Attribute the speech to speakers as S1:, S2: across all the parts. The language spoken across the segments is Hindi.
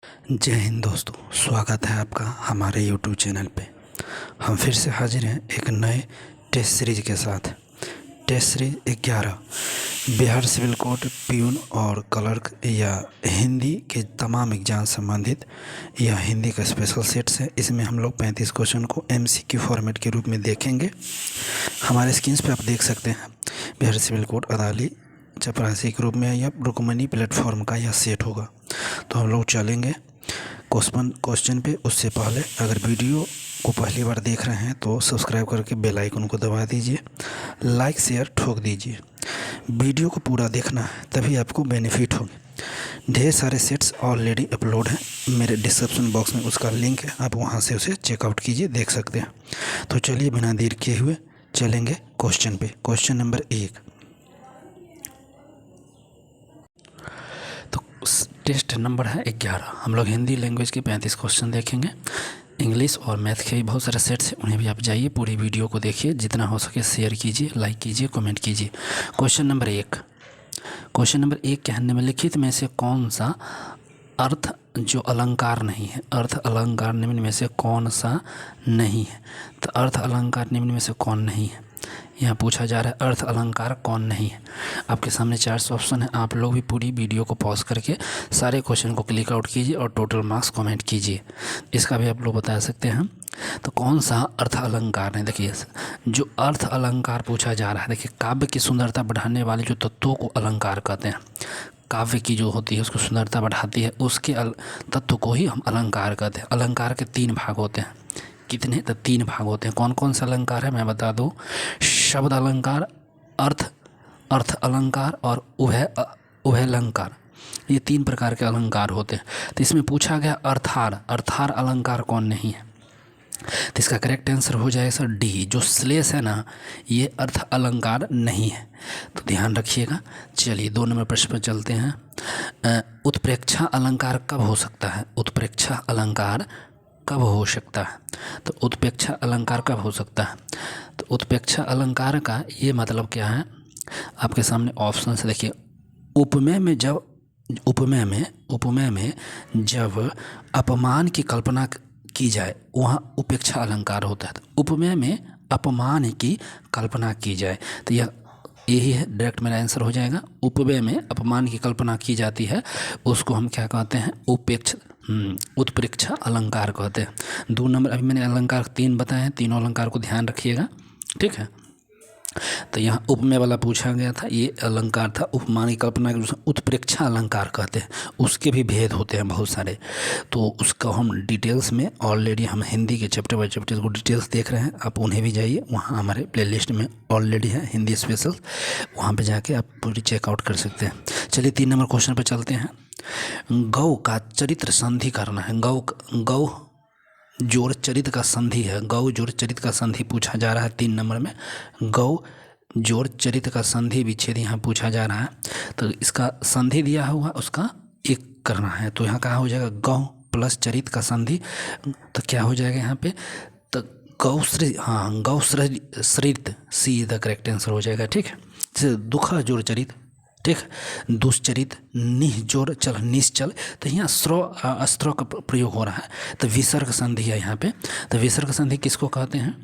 S1: जय हिंद दोस्तों, स्वागत है आपका हमारे YouTube चैनल पे। हम फिर से हाजिर हैं एक नए टेस्ट सीरीज के साथ। Test series 11 Bihar civil code peon और क्लर्क या हिंदी के तमाम एग्जाम संबंधित यह हिंदी का स्पेशल सेट्स है। इसमें हम लोग 35 क्वेश्चन को MCQ फॉर्मेट के रूप में देखेंगे। हमारे स्क्रीन पे आप देख सकते हैं बिहार सिविल कोड अदाली चपरासी के रूप में या रुकमनी प्लेटफॉर्म का यह सेट होगा। तो हम लोग चलेंगे क्वेश्चन पे। उससे पहले अगर वीडियो को पहली बार देख रहे हैं तो सब्सक्राइब करके बेल आइकन को दबा दीजिए, लाइक शेयर ठोक दीजिए। वीडियो को पूरा देखना है, तभी आपको बेनिफिट होगी। ढेर सारे सेट्स ऑलरेडी अपलोड हैं, मेरे डिस्क्रिप्शन बॉक्स में उसका लिंक है, आप वहां से उसे चेकआउट कीजिए, देख सकते हैं। तो चलिए बिना देर किए हुए चलेंगे क्वेश्चन पे। Question number 1। टेस्ट नंबर है 11। हम लोग हिंदी लैंग्वेज के 35 क्वेश्चन देखेंगे। इंग्लिश और मैथ के भी बहुत सारे सेट्स हैं, उन्हें भी आप जाइए, पूरी वीडियो को देखिए, जितना हो सके शेयर कीजिए, लाइक कीजिए, कमेंट कीजिए। Question number 1। क्वेश्चन नंबर 1 क्या है? निम्नलिखित में से कौन सा अर्थ जो अलंकार नहीं है? अर्थ अलंकार निम्न में से कौन सा नहीं है? तो अर्थ अलंकार निम्न में से कौन नहीं है, यहाँ पूछा जा रहा है। अर्थ अलंकार कौन नहीं है? आपके सामने 4 ऑप्शन है। आप लोग भी पूरी वीडियो को पॉज करके सारे क्वेश्चन को क्लिक आउट कीजिए और टोटल मार्क्स कमेंट कीजिए। इसका भी आप लोग बता सकते हैं। तो कौन सा अर्थ अलंकार नहीं? देखिए, जो अर्थ अलंकार पूछा जा रहा है, देखिए, काव्य की सुंदरता बढ़ाने वाले जो तत्वों को अलंकार कहते हैं। काव्य की जो होती है उसको सुंदरता बढ़ाती है, उसके तत्व को ही हम अलंकार कहते हैं। अलंकार के 3 भाग होते हैं। कितने? तो 3 भाग होते हैं। कौन कौन सा अलंकार है मैं बता दूं। शब्द अलंकार, अर्थ अलंकार और उभय अलंकार, ये 3 प्रकार के अलंकार होते हैं। तो इसमें पूछा गया अर्थार अलंकार कौन नहीं है? तो इसका करेक्ट आंसर हो जाएगा सर डी, जो श्लेष है ना, ये अर्थ अलंकार नहीं है। तो ध्यान रखिएगा। चलिए 2 नंबर प्रश्न पर चलते हैं। उत्प्रेक्षा अलंकार कब हो सकता है? उत्प्रेक्षा अलंकार कब हो सकता है? तो उत्प्रेक्षा अलंकार कब हो सकता है? तो उत्प्रेक्षा अलंकार का ये मतलब क्या है? आपके सामने ऑप्शन से देखिए। उपमेय में जब अपमान की कल्पना की जाए, वहाँ उपेक्षा अलंकार होता है। तो उपमेय में अपमान की कल्पना की जाए, तो यही है, डायरेक्ट मेरा आंसर हो जाएगा। उपमेय में अपमान की कल्पना की जाती है, उसको हम क्या कहते हैं? उत्प्रेक्षा अलंकार कहते हैं। 2 नंबर, अभी मैंने अलंकार 3 बताए हैं, तीनों अलंकार को ध्यान रखिएगा, ठीक है। तो यहाँ उपमेय वाला पूछा गया था, ये अलंकार था उपमान की कल्पना के, उत्प्रेक्षा अलंकार कहते हैं। उसके भी भेद होते हैं बहुत सारे, तो उसका हम डिटेल्स में ऑलरेडी हम हिंदी के चैप्टर बाय चैप्टर को डिटेल्स देख रहे हैं। आप उन्हें भी जाइए, वहाँ हमारे प्लेलिस्ट में ऑलरेडी है हिंदी स्पेशल, वहाँ पर जाके आप पूरी चेकआउट कर सकते हैं। चलिए 3 नंबर क्वेश्चन पर चलते हैं। गौ का चरित्र संधि करना है। गौ जोड़ चरित्र का संधि है। गौ जोड़ चरित्र का संधि पूछा जा रहा है 3 नंबर में। गौ जोड़ चरित्र का संधि विच्छेद यहाँ पूछा जा रहा है। तो इसका संधि दिया हुआ उसका एक करना है। तो यहाँ कहाँ हो जाएगा? गौ प्लस चरित्र का संधि, तो क्या हो जाएगा यहाँ पे? तो गौ श्रित सी द करेक्ट आंसर हो जाएगा, ठीक है। जैसे दुखा जोड़ चरित्र, ठीक, दुष्चरित, निजोड़ चल निश्चल, तो यहाँ अस्त्र का प्रयोग हो रहा है। तो विसर्ग संधि है यहाँ पे। तो विसर्ग संधि किसको कहते हैं?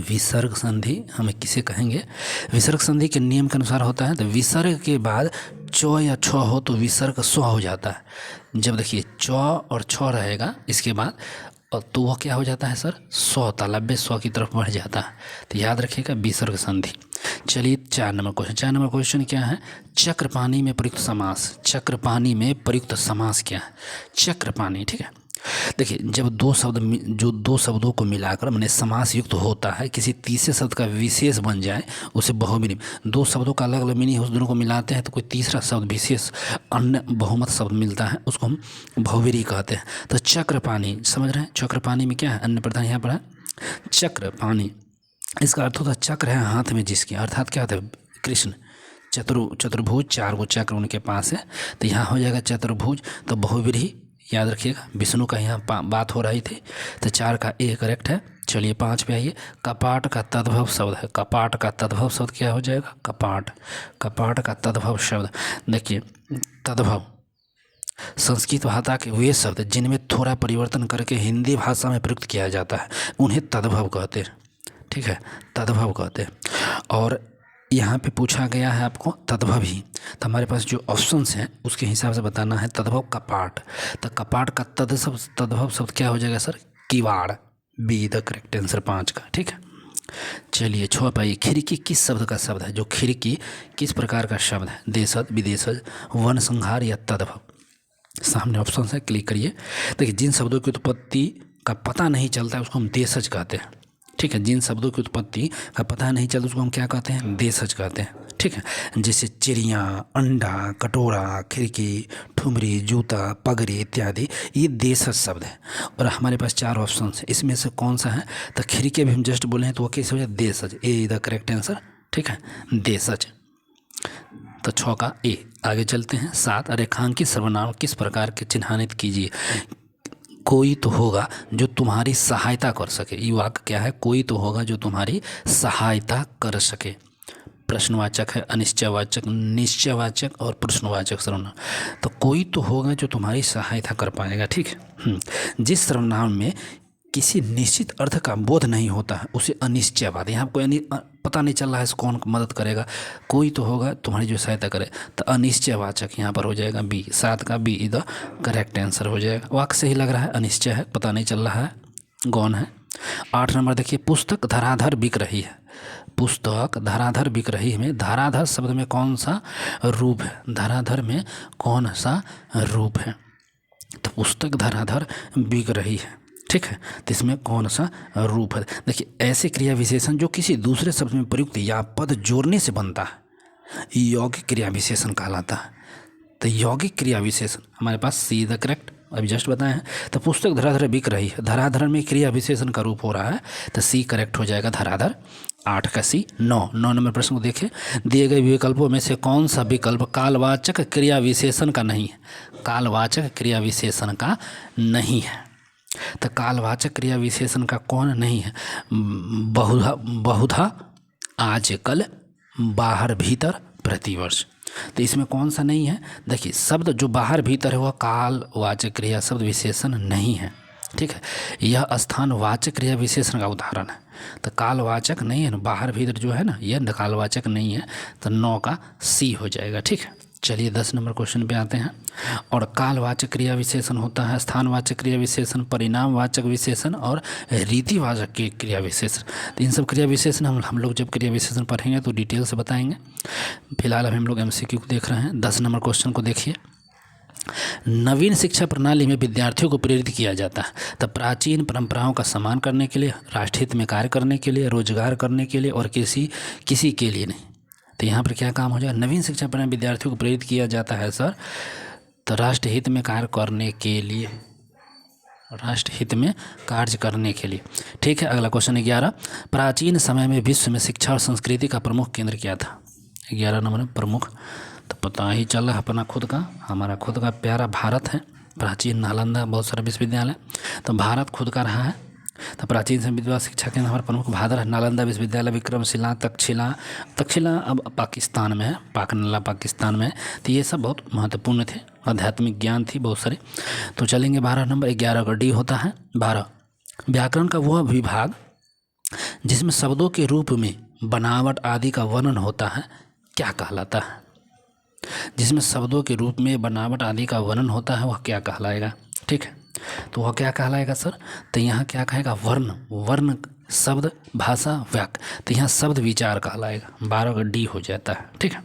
S1: विसर्ग संधि हमें किसे कहेंगे? विसर्ग संधि के नियम के अनुसार होता है। तो विसर्ग के बाद च या छ हो तो विसर्ग स्व हो जाता है। जब देखिए च और छ रहेगा इसके बाद, और तो वह क्या हो जाता है सर? स्व, तालव्य स्व की तरफ बढ़ जाता है। तो याद रखिएगा विसर्ग संधि। चलिए 4 नंबर क्वेश्चन। 4 नंबर क्वेश्चन क्या है? चक्रपाणी में प्रयुक्त समास। चक्रपाणी में प्रयुक्त समास क्या है? चक्रपाणी, ठीक है। देखिए, जब दो शब्दों को मिलाकर मैंने समास युक्त होता है, किसी तीसरे शब्द का विशेष बन जाए, उसे बहुवचन। 2 शब्दों का अलग अलग मीनिंग है, उस दोनों को मिलाते हैं तो कोई तीसरा शब्द विशेष अन्य बहुमत शब्द मिलता है, उसको हम बहुव्रीहि कहते हैं। तो चक्रपाणी समझ रहे हैं? चक्रपाणी में क्या है? अन्य प्रधान यहाँ पर है चक्रपाणी। इसका अर्थ होता है चक्र है हाथ में जिसके, अर्थात क्या होता है? कृष्ण। चतुर्भुज, 4 गो चक्र उनके पास है, तो यहाँ हो जाएगा चतुर्भुज। तो बहुव्रीहि याद रखिएगा, विष्णु का यहाँ बात हो रही थी। तो 4 का ए करेक्ट है। चलिए 5 पे आइए। कपाट का तद्भव शब्द है। कपाट का तद्भव शब्द क्या हो जाएगा? कपाट। कपाट का तद्भव शब्द, देखिए तद्भव संस्कृत भाषा के वे शब्द जिनमें थोड़ा परिवर्तन करके हिंदी भाषा में प्रयुक्त किया जाता है उन्हें तद्भव कहते हैं। ठीक है, तद्भव कहते हैं। और यहाँ पे पूछा गया है आपको तद्भव ही, तो हमारे पास जो ऑप्शंस हैं उसके हिसाब से बताना है। तद्भव कपाट, तो कपाट का तद्भव शब्द क्या हो जाएगा सर? किवाड़। बी द करेक्ट आंसर 5 का। ठीक है, चलिए 6 पाइए। खिड़की किस शब्द का शब्द है? जो खिड़की किस प्रकार का शब्द है? देशज, विदेशज, वन संहार या तद्भव? सामने ऑप्शन है, क्लिक करिए। देखिए, जिन शब्दों की उत्पत्ति का पता नहीं चलता है उसको हम देशज कहते हैं। ठीक है, जिन शब्दों की उत्पत्ति का पता नहीं चलता उसको हम क्या कहते हैं? देशज कहते हैं। ठीक है, जैसे चिड़िया, अंडा, कटोरा, खिड़की, ठुमरी, जूता, पगड़ी इत्यादि, ये देशज शब्द है। और हमारे पास 4 ऑप्शन है, इसमें से कौन सा है? तो खिड़की भी हम जस्ट बोले हैं तो वो कैसे हो जाए? देशज। ए द करेक्ट आंसर। ठीक है, देशज। तो 6 का ए। आगे चलते हैं। 7, रेखांकित सर्वनाम किस प्रकार के चिन्हांकित कीजिए? कोई तो होगा जो तुम्हारी सहायता कर सके। ये वाक्य क्या है? कोई तो होगा जो तुम्हारी सहायता कर सके। प्रश्नवाचक है, अनिश्चयवाचक, निश्चयवाचक और प्रश्नवाचक सर्वनाम। तो कोई तो होगा जो तुम्हारी सहायता कर पाएगा। ठीक है, जिस सर्वनाम में किसी निश्चित अर्थ का बोध नहीं होता है उसे अनिश्चयवाद। यहाँ कोई पता नहीं चल रहा है कौन मदद करेगा। कोई तो होगा तुम्हारी जो सहायता करे, तो अनिश्चयवाचक यहाँ पर हो जाएगा बी। 7 का बी द करेक्ट आंसर हो जाएगा। वाक्य सही लग रहा है, अनिश्चय है, पता नहीं चल रहा है, गौण है। 8 नंबर देखिए, पुस्तक धराधर बिक रही है। पुस्तक धराधर बिक रही है में धराधर शब्द में कौन सा रूप है? धराधर में कौन सा रूप है? तो पुस्तक धराधर बिक रही है। ठीक है, तो इसमें कौन सा रूप है? देखिए, ऐसे क्रिया विशेषण जो किसी दूसरे शब्द में प्रयुक्त या पद जोड़ने से बनता है यौगिक क्रिया विशेषण कहलाता है। तो यौगिक क्रिया विशेषण हमारे पास सी द करेक्ट, अभी जस्ट बताए हैं। तो पुस्तक धराधर बिक रही है, धराधर में क्रिया विशेषण का रूप हो रहा है, तो सी करेक्ट हो जाएगा धराधर। 8 का सी। 9 नंबर प्रश्न को देखें। दिए गए विकल्पों में से कौन सा विकल्प कालवाचक क्रिया विशेषण का नहीं है? कालवाचक क्रिया विशेषण का नहीं है। तो कालवाचक क्रिया विशेषण का कौन नहीं है? बहुधा, आजकल, बाहर, भीतर, प्रतिवर्ष। तो इसमें कौन सा नहीं है? देखिए, शब्द जो बाहर भीतर है वह कालवाचक क्रिया शब्द विशेषण नहीं है। ठीक है, यह स्थानवाचक क्रिया विशेषण का उदाहरण है। तो कालवाचक नहीं है ना, बाहर भीतर जो है ना, यह कालवाचक नहीं है। तो 9 का सी हो जाएगा। ठीक है, चलिए 10 नंबर क्वेश्चन पे आते हैं। और कालवाचक क्रिया विशेषण होता है स्थानवाचक क्रिया विशेषण, परिणामवाचक विशेषण और रीतिवाचक के क्रिया विशेषण। तो इन सब क्रिया विशेषण हम लोग जब क्रिया विशेषण पढ़ेंगे तो डिटेल से बताएंगे। फिलहाल हम लोग MCQ को देख रहे हैं। 10 नंबर क्वेश्चन को देखिए। नवीन शिक्षा प्रणाली में विद्यार्थियों को प्रेरित किया जाता है तब प्राचीन परंपराओं का सम्मान करने के लिए, राष्ट्रहित में कार्य करने के लिए, रोजगार करने के लिए और किसी के लिए नहीं। तो यहाँ पर क्या काम हो जाएगा? नवीन शिक्षा प्रणाली विद्यार्थियों को प्रेरित किया जाता है सर, तो राष्ट्रहित में कार्य करने के लिए, राष्ट्रहित में कार्य करने के लिए। ठीक है, अगला क्वेश्चन 11। प्राचीन समय में विश्व में शिक्षा और संस्कृति का प्रमुख केंद्र क्या था? 11 नंबर प्रमुख, तो पता ही चल रहा है अपना खुद का, हमारा खुद का प्यारा भारत है। प्राचीन नालंदा, बहुत सारे विश्वविद्यालय, तो भारत खुद का रहा है। तो प्राचीन समय विद्या शिक्षा केंद्र हमारा प्रमुख भारत है। नालंदा विश्वविद्यालय, विक्रमशिला, तक्षशिला अब पाकिस्तान में है, पाकनला पाकिस्तान में है। तो ये सब बहुत महत्वपूर्ण थे, आध्यात्मिक ज्ञान थी बहुत सारे। तो चलेंगे 12 नंबर। 11 का डी होता है 12। व्याकरण का वह विभाग जिसमें शब्दों के रूप में बनावट आदि का वर्णन होता है क्या कहलाता है? जिसमें शब्दों के रूप में बनावट आदि का वर्णन होता है वह क्या कहलाएगा? ठीक है, तो वह क्या कहलाएगा सर? तो यहाँ क्या कहेगा? वर्ण, शब्द, भाषा, वाक्य। तो यहाँ शब्द विचार कहलाएगा। 12 का डी हो जाता है। ठीक है,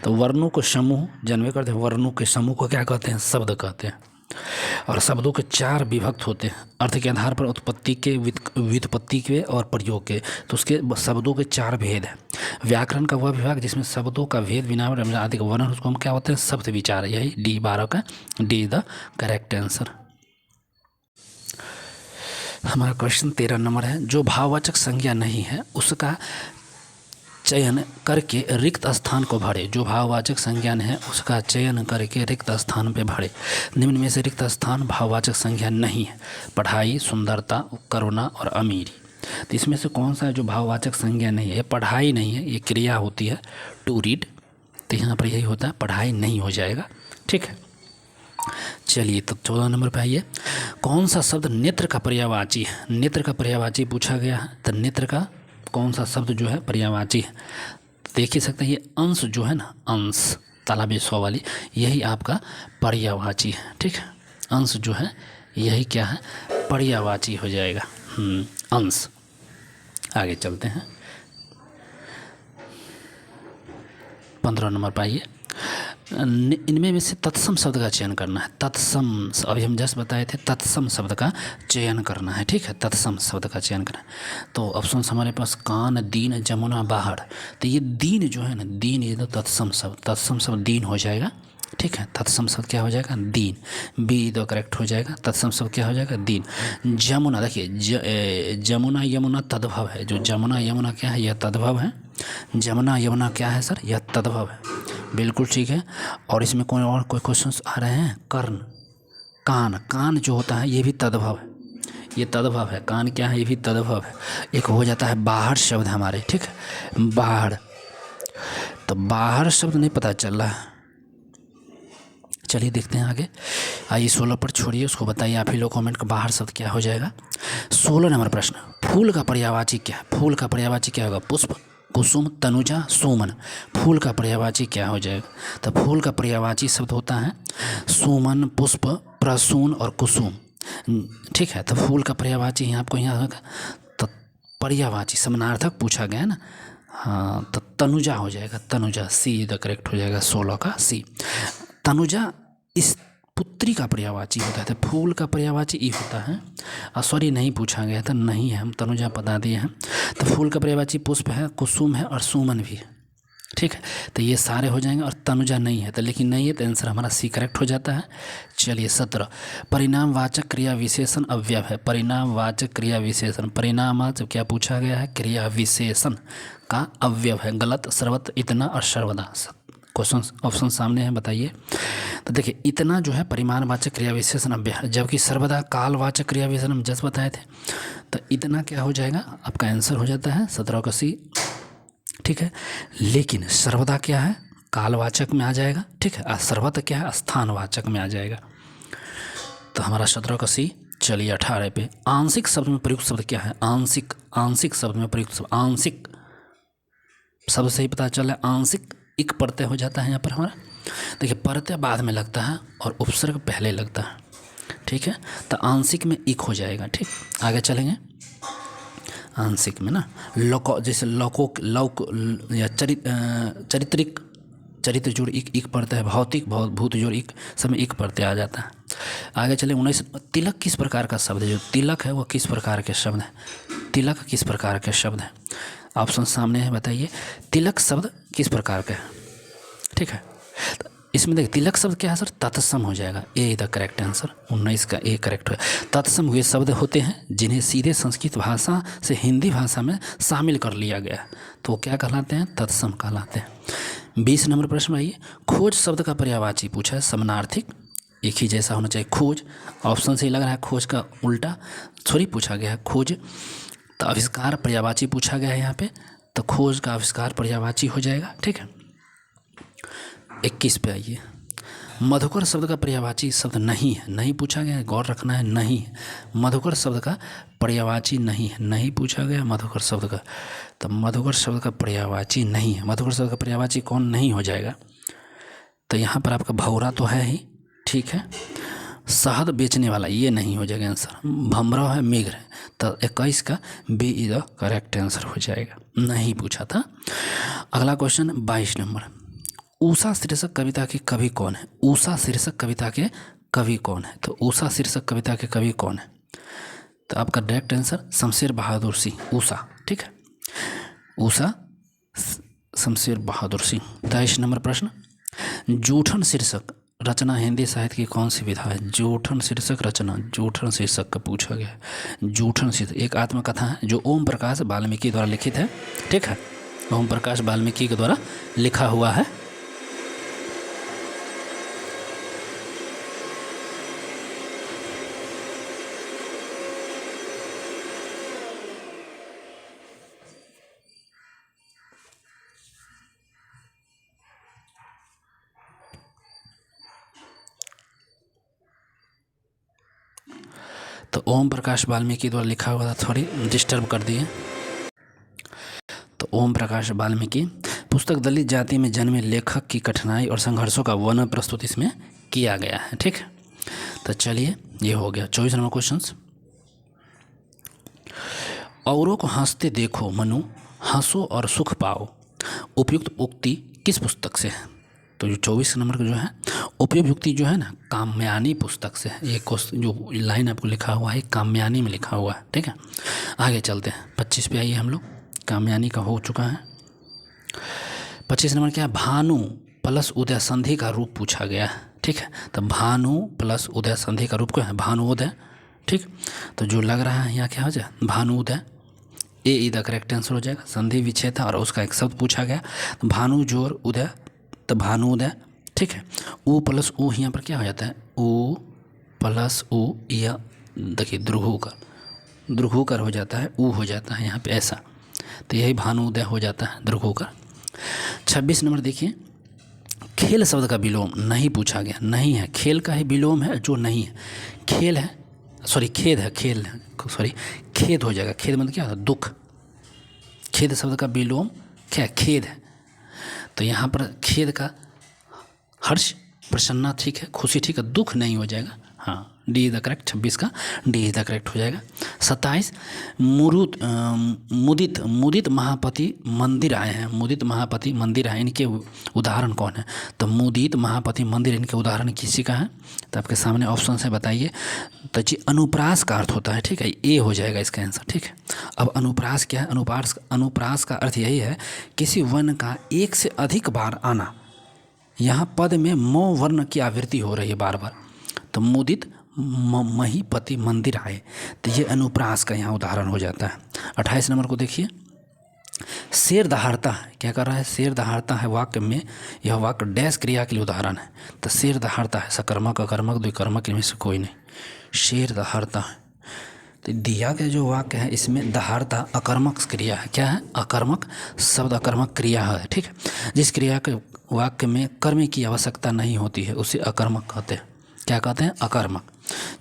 S1: तो वर्णों को समूह जानवे करते हैं, वर्णों के समूह को क्या कहते हैं? शब्द कहते हैं। और शब्दों के 4 विभक्त होते हैं, अर्थ के आधार पर, उत्पत्ति के, व्युत्पत्ति के और प्रयोग के। तो उसके शब्दों के 4 भेद हैं। व्याकरण का वह विभाग जिसमें शब्दों का भेद, बनावट आदि का वर्णन, उसको हम क्या होते हैं? शब्द विचार। यही डी 12 का डी द करेक्ट आंसर। हमारा क्वेश्चन 13 नंबर है। जो भाववाचक संज्ञा नहीं है उसका चयन करके रिक्त स्थान को भरे। जो भाववाचक संज्ञा है उसका चयन करके रिक्त स्थान पे भरे। निम्न में से रिक्त स्थान भाववाचक संज्ञा नहीं है? पढ़ाई, सुंदरता, करुणा और अमीरी। तो इसमें से कौन सा है जो भाववाचक संज्ञा नहीं है? पढ़ाई नहीं है, ये क्रिया होती है टू रीड। तो यहाँ पर यही होता है, पढ़ाई नहीं हो जाएगा। ठीक है, चलिए तो 14 नंबर पे आइए, कौन सा शब्द नेत्र का पर्यायवाची है? नेत्र का पर्यायवाची पूछा गया है, तो नेत्र का कौन सा शब्द जो है पर्यायवाची है? देख ही सकते हैं, ये अंश जो है ना, अंश तालाबी सौ वाली, यही आपका पर्यायवाची है। ठीक है, अंश जो है यही क्या है, पर्यायवाची हो जाएगा। अंश। आगे चलते हैं, 15 नंबर पर आइए, इनमें में से तत्सम शब्द का चयन करना है। तत्सम, अभी हम जस्ट बताए थे, तत्सम शब्द का चयन करना है। ठीक है, तत्सम शब्द का चयन करना है। तो ऑप्शन हमारे पास कान, दीन, जमुना, बाहर। तो ये दीन जो है ना, दीन, ये तो तत्सम शब्द दीन हो जाएगा। ठीक है, तत्सम शब्द क्या हो जाएगा, दीन। बी तो करेक्ट हो जाएगा, तत्सम शब्द क्या हो जाएगा, दीन। जमुना, देखिए जमुना यमुना तद्भव है, जो जमुना यमुना क्या है, यह तद्भव है। जमुना यमुना क्या है सर, यह तद्भव है, बिल्कुल ठीक है। और इसमें कोई और कोई क्वेश्चंस आ रहे हैं, कर्ण, कान, कान जो होता है ये भी तद्भव है, ये तद्भव है, कान क्या है, ये भी तद्भव है। एक हो जाता है बाहर शब्द हमारे, ठीक है, बाहर। तो बाहर शब्द नहीं पता चल रहा है, चलिए देखते हैं आगे। आइए 16 पर छोड़िए, उसको बताइए आप ही लोग कमेंट का, बाहर शब्द क्या हो जाएगा। 16 नंबर प्रश्न, फूल का पर्यायवाची क्या है? फूल का पर्यायवाची क्या होगा, पुष्प, कुसुम, तनुजा, सुमन। फूल का पर्यायवाची क्या हो जाएगा? तो फूल का पर्यायवाची शब्द होता है सुमन, पुष्प, प्रसून और कुसुम। ठीक है, तो फूल का पर्यायवाची यहाँ आपको यहाँ होगा, तो पर्यायवाची समानार्थक पूछा गया ना, हाँ, तो तनुजा हो जाएगा, तनुजा, सी द करेक्ट हो जाएगा, 16 का सी। तनुजा इस पुत्री का पर्यायवाची होता है, तो फूल का पर्यायवाची ई होता है। सॉरी, नहीं पूछा गया था, नहीं है, हम तनुजा बता दिए हैं। तो फूल का पर्यायवाची पुष्प है, कुसुम है और सुमन भी है। ठीक है, तो ये सारे हो जाएंगे, और तनुजा नहीं है, तो लेकिन नहीं है, तो आंसर हमारा सी करेक्ट हो जाता है। चलिए 17, परिणामवाचक क्रिया विशेषण अव्यय है। परिणामवाचक क्रिया विशेषण, परिणामवाचक क्या पूछा गया है, क्रिया विशेषण का अव्यय है। गलत, सर्वत्र, इतना और सर्वदा। क्वेश्चन ऑप्शन सामने है, बताइए। तो देखिए, इतना जो है परिमाणवाचक क्रिया विशेषण अव्यय है, जबकि सर्वदा कालवाचक क्रिया विशेषण हम जस्ट बताए थे। तो इतना क्या हो जाएगा, आपका आंसर हो जाता है 17 का सी। ठीक है, लेकिन सर्वदा क्या है, कालवाचक में आ जाएगा। ठीक है, सर्वदा क्या है, स्थानवाचक में आ जाएगा। तो हमारा 17 का सी। चलिए 18 पे, आंशिक शब्द में प्रयुक्त शब्द क्या है? आंशिक, आंशिक शब्द में प्रयुक्त शब्द, आंशिक शब्द से ही पता चला, आंशिक इक प्रत्यय हो जाता है यहाँ पर हमारा। देखिए, प्रत्यय बाद में लगता है और उपसर्ग पहले लगता है। ठीक है, तो आंशिक में इक हो जाएगा। ठीक, आगे चलेंगे। आंशिक में ना लोको, जैसे लोको, लौक या चरित्रिक, चरित्र जोड़ इक पड़ता है, भौतिक भूत जोड़ इक, सब में इक पड़ते आ जाता है। आगे चले 19, तिलक किस प्रकार का शब्द है? जो तिलक है वो किस प्रकार के शब्द है? तिलक किस प्रकार के शब्द है? ऑप्शन सामने है, बताइए। तिलक शब्द किस प्रकार का है? ठीक है, तो इसमें देखिए, तिलक शब्द क्या है सर, तत्सम हो जाएगा, ए द करेक्ट आंसर, 19 का ए करेक्ट है। तत्सम हुए शब्द होते हैं जिन्हें सीधे संस्कृत भाषा से हिंदी भाषा में शामिल कर लिया गया, तो वो क्या कहलाते हैं, तत्सम कहलाते हैं। 20 नंबर प्रश्न आइए, खोज शब्द का पर्यायवाची पूछा है, समानार्थिक, एक ही जैसा होना चाहिए। खोज, ऑप्शन से ही लग रहा है खोज का उल्टा, थोड़ी पूछा गया है खोज। तो आविष्कार पर्यायवाची पूछा गया है यहाँ पे, तो खोज का आविष्कार पर्यायवाची हो जाएगा। ठीक है, 21 पे आइए, मधुकर शब्द का पर्यायवाची शब्द नहीं है, नहीं पूछा गया है, गौर रखना है, नहीं है। मधुकर शब्द का पर्यायवाची नहीं है, नहीं पूछा गया मधुकर शब्द का, तो मधुकर शब्द का पर्यायवाची नहीं है। मधुकर शब्द का पर्यायवाची कौन नहीं हो जाएगा? तो यहाँ पर आपका भौरा तो है ही, ठीक है। शहद बेचने वाला, ये नहीं हो जाएगा आंसर। भमरा है, मेघ है, तो 21 का B is the correct answer हो जाएगा, नहीं पूछा था। अगला क्वेश्चन 22 नंबर, उषा शीर्षक कविता के कवि कौन है? उषा शीर्षक कविता के कवि कौन है? तो उषा शीर्षक कविता के कवि कौन है? तो आपका डायरेक्ट आंसर शमशेर बहादुर सिंह, उषा। ठीक है, उषा शमशेर बहादुर सिंह। 23 नंबर प्रश्न, जूठन शीर्षक रचना हिंदी साहित्य की कौन सी विधा है? जूठन शीर्षक रचना, जूठन शीर्षक का पूछा गया है। जूठन शीर्षक एक आत्मकथा है जो ओम प्रकाश वाल्मीकि द्वारा लिखित है। ठीक है, ओम प्रकाश वाल्मीकि के द्वारा लिखा हुआ है। तो ओम प्रकाश वाल्मीकि द्वारा लिखा हुआ था, थोड़ी डिस्टर्ब कर दिए। तो ओम प्रकाश वाल्मीकि पुस्तक दलित जाति में जन्मे लेखक की कठिनाई और संघर्षों का वर्णन प्रस्तुत इसमें किया गया है। ठीक, तो चलिए ये हो गया 24 नंबर क्वेश्चन। औरों को हंसते देखो मनु, हंसो और सुख पाओ, उपयुक्त उक्ति किस पुस्तक से है? तो जो 24 नंबर का जो है उपयुक्त उक्ति जो है ना, काम्यानी पुस्तक से है। ये जो लाइन आपको लिखा हुआ है काम्यानी में लिखा हुआ है। ठीक है, आगे चलते हैं 25 पे आइए हम लोग। काम्यानी का हो चुका है। 25 नंबर क्या है? भानु प्लस उदय संधि का रूप पूछा गया है। ठीक है, तो भानु प्लस उदय संधि का रूप क्या है? भानुउदय। ठीक, तो जो लग रहा है यहाँ क्या हो जाए? भानुउदय। ए इधर करेक्ट आंसर हो जाएगा। संधि विच्छेद था और उसका एक शब्द पूछा गया, तो भानु जोर उदय, तो भानुउदय। ठीक है, उ प्लस उ यहाँ पर क्या हो जाता है? उ प्लस उ, यह देखिए द्रुघुकर हो जाता है, उ हो जाता है यहाँ पे ऐसा, तो यही भानुउदय हो जाता है, द्रुघुकर। 26 नंबर देखिए, खेल शब्द का विलोम नहीं पूछा गया। नहीं है, खेल का ही विलोम है जो नहीं है। खेल है, सॉरी खेद है, खेल है, सॉरी खेद हो जाएगा। खेद मतलब क्या होता है? दुख। खेद शब्द का विलोम क्या? खेद है। तो यहाँ पर खेद का हर्ष, प्रसन्ना ठीक है, खुशी ठीक है, दुख नहीं हो जाएगा। हाँ, डी इज द करेक्ट। 26 का डी इज द करेक्ट हो जाएगा। 27 मुदित महापति मंदिर आए हैं। मुदित महापति मंदिर आए, इनके उदाहरण कौन है? तो मुदित महापति मंदिर, इनके उदाहरण किसी का है? तो आपके सामने ऑप्शन से बताइए। तो जी अनुप्रास का अर्थ होता है। ठीक है, ए हो जाएगा इसका आंसर। ठीक है, अब अनुप्रास क्या है? अनुप्रास का अर्थ यही है किसी वर्ण का एक से अधिक बार आना। यहाँ पद में मो वर्ण की आवृत्ति हो रही है बार बार, तो मुदित महीपति मंदिर आए, तो ये अनुप्रास का यहाँ उदाहरण हो जाता है। 28 नंबर को देखिए, शेर दहाड़ता है, क्या कर रहा है? शेर दहाड़ता है वाक्य में, यह वाक्य डैश क्रिया के लिए उदाहरण है। तो शेर दहाड़ता है, सकर्मक अकर्मक द्विकर्मक इनमें से कोई नहीं, शेर दहाड़ता है। तो दिया गया जो वाक्य है इसमें दहाड़ता अकर्मक क्रिया है। क्या है? अकर्मक शब्द, अकर्मक क्रिया है। ठीक है, जिस क्रिया के वाक्य में कर्म की आवश्यकता नहीं होती है उसे अकर्मक कहते हैं। क्या कहते हैं? अकर्मक।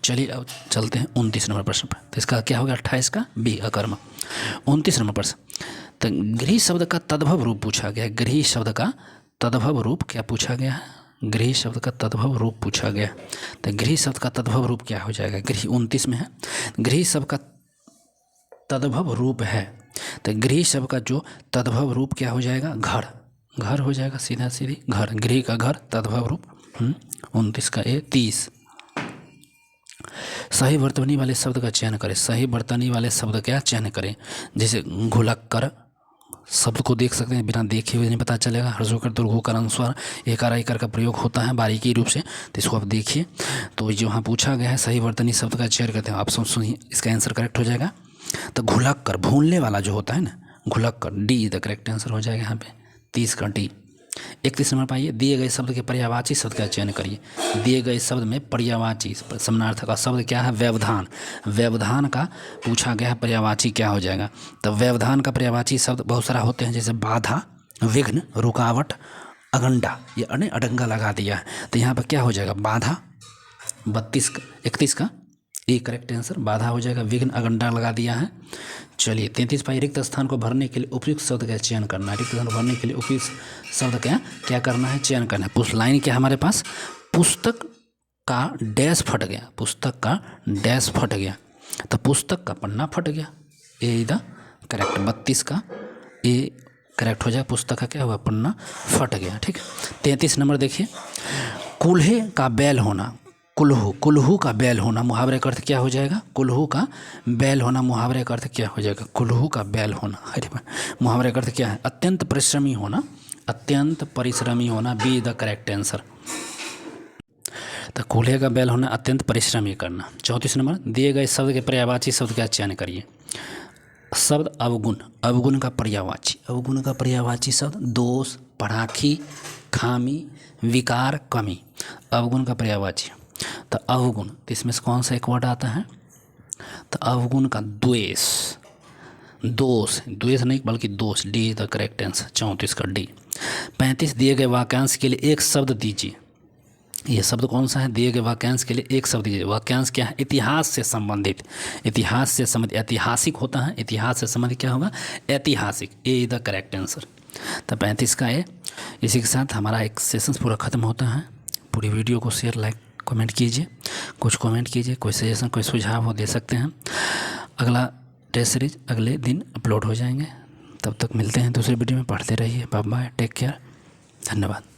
S1: चलिए अब चलते हैं 29 नंबर प्रश्न पर। तो इसका क्या होगा? 28 का बी, अकर्मक। 29 नंबर प्रश्न, तो गृह शब्द का तद्भव रूप पूछा गया है। गृह शब्द का तद्भव रूप क्या पूछा गया है? गृह शब्द का तद्भव रूप पूछा गया। तो गृह शब्द का तद्भव रूप क्या हो जाएगा? गृह 29 में है, गृह शब्द का तद्भव रूप है। तो गृह शब्द का जो तद्भव रूप क्या हो जाएगा? घर। घर हो जाएगा, सीधा सीधी घर, गृह का घर, तद्भव रूप। 29 का ए। 30 सही वर्तनी वाले शब्द का चयन करें। सही वर्तनी वाले शब्द का चयन करें, जैसे घुलक्कर शब्द को देख सकते हैं, बिना देखे हुए नहीं पता चलेगा। हर्षोकर दुर्घोकर अनुस्वार एकार इकार का प्रयोग होता है बारीकी रूप से, तो इसको आप देखिए। तो जो वहाँ पूछा गया है सही वर्तनी शब्द का चयन करते हैं, आप सुनिए, इसका आंसर करेक्ट हो जाएगा। तो घुलक्कर भूनने वाला जो होता है ना, घुलक्कर, डी द करेक्ट आंसर हो जाएगा यहाँ पे। 30 का डी। 31 नंबर पाइए, दिए गए शब्द के पर्यायवाची शब्द का चयन करिए। दिए गए शब्द में पर्यायवाची समानार्थक का शब्द क्या है? व्यवधान। व्यवधान का पूछा गया है पर्यायवाची क्या हो जाएगा? तो व्यवधान का पर्यायवाची शब्द बहुत सारा होते हैं, जैसे बाधा, विघ्न, रुकावट, अगंडा। ये अडंगा लगा दिया है, तो यहाँ पर क्या हो जाएगा? बाधा। 31 का ए करेक्ट आंसर बाधा हो जाएगा। विघ्न, अगंडा लगा दिया है। चलिए 33 पाई, रिक्त स्थान को भरने के लिए उपयुक्त शब्द का चयन करना है। रिक्त स्थान को भरने के लिए उपयुक्त शब्द क्या करना है? चयन करना है। पुष्ट लाइन क्या हमारे पास? पुस्तक का डैश फट गया। पुस्तक का डैश फट गया, तो पुस्तक का पन्ना फट गया। ए इधर करेक्ट। 32 का ए करेक्ट हो जाएगा। पुस्तक का क्या हुआ? पन्ना फट गया। ठीक। 33 नंबर देखिए, कुल्हे का बैल होना। कुल्हू, कुल्हू का बैल होना मुहावरे का अर्थ क्या हो जाएगा? कुल्हू का बैल होना मुहावरे का अर्थ क्या हो जाएगा? कुल्हू का बैल होना, अरे मुहावरे का अर्थ क्या है? अत्यंत परिश्रमी होना। अत्यंत परिश्रमी होना, बी द करेक्ट आंसर। तो कुल्हे का बैल होना, अत्यंत परिश्रमी करना। 34 नंबर, दिए गए शब्द के पर्यायवाची शब्द का चयन करिए। शब्द अवगुण। अवगुण का पर्यायवाची। अवगुण का पर्यायवाची शब्द दोष, पढ़ाखी, खामी, विकार, कमी। अवगुण का पर्यायवाची। तो अवगुण, तो इसमें से कौन सा एक वर्ड आता है? तो अवगुण का द्वेष, दोष, द्वेष नहीं बल्कि दोष, D is the correct answer. 34 का डी। 35 दिए गए वाक्यांश के लिए एक शब्द दीजिए। ये शब्द कौन सा है? दिए गए वाक्यांश के लिए एक शब्द दीजिए। वाक्यांश क्या है? इतिहास से संबंधित। इतिहास से संबंधित ऐतिहासिक होता है, इतिहास से संबंधित क्या होगा? ऐतिहासिक। ए इज द करेक्ट आंसर। तो 35 का ए। इसी के साथ हमारा एक सेशन पूरा ख़त्म होता है। पूरी वीडियो को शेयर, लाइक, कमेंट कीजिए, कुछ कमेंट कीजिए, कोई सजेशन, कोई सुझाव हो दे सकते हैं। अगला टेस्ट सीरीज अगले दिन अपलोड हो जाएंगे। तब तक मिलते हैं दूसरे वीडियो में। पढ़ते रहिए। बाय बाय, टेक केयर, धन्यवाद।